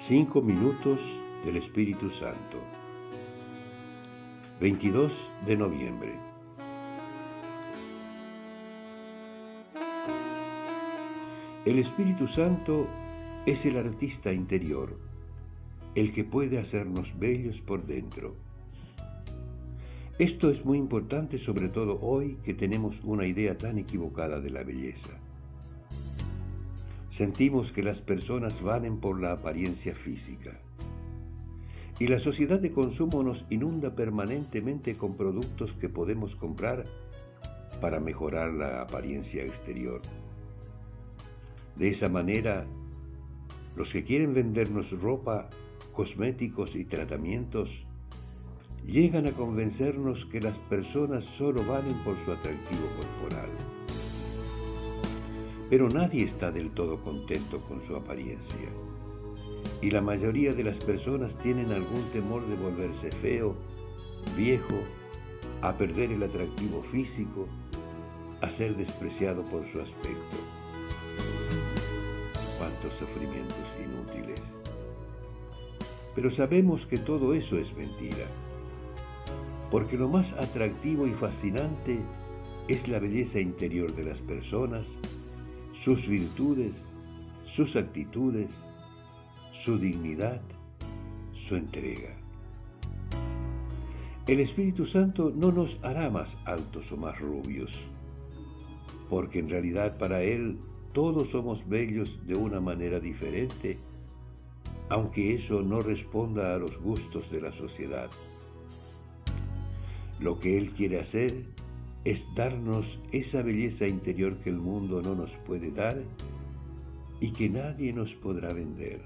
5 minutos del Espíritu Santo. 22 de noviembre. El Espíritu Santo es el artista interior, el que puede hacernos bellos por dentro. Esto es muy importante, sobre todo hoy que tenemos una idea tan equivocada de la belleza. Sentimos que las personas valen por la apariencia física. Y la sociedad de consumo nos inunda permanentemente con productos que podemos comprar para mejorar la apariencia exterior. De esa manera, los que quieren vendernos ropa, cosméticos y tratamientos, llegan a convencernos que las personas solo valen por su atractivo corporal. Pero nadie está del todo contento con su apariencia. Y la mayoría de las personas tienen algún temor de volverse feo, viejo, a perder el atractivo físico, a ser despreciado por su aspecto. Cuántos sufrimientos inútiles. Pero sabemos que todo eso es mentira, porque lo más atractivo y fascinante es la belleza interior de las personas, sus virtudes, sus actitudes, su dignidad, su entrega. El Espíritu Santo no nos hará más altos o más rubios, porque en realidad para Él todos somos bellos de una manera diferente, aunque eso no responda a los gustos de la sociedad. Lo que Él quiere hacer es darnos esa belleza interior que el mundo no nos puede dar y que nadie nos podrá vender.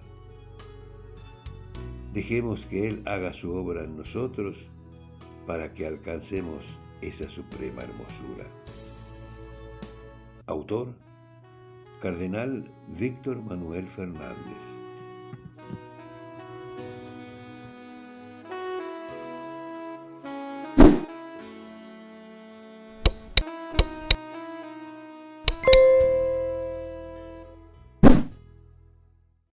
Dejemos que Él haga su obra en nosotros para que alcancemos esa suprema hermosura. Autor: Cardenal Víctor Manuel Fernández.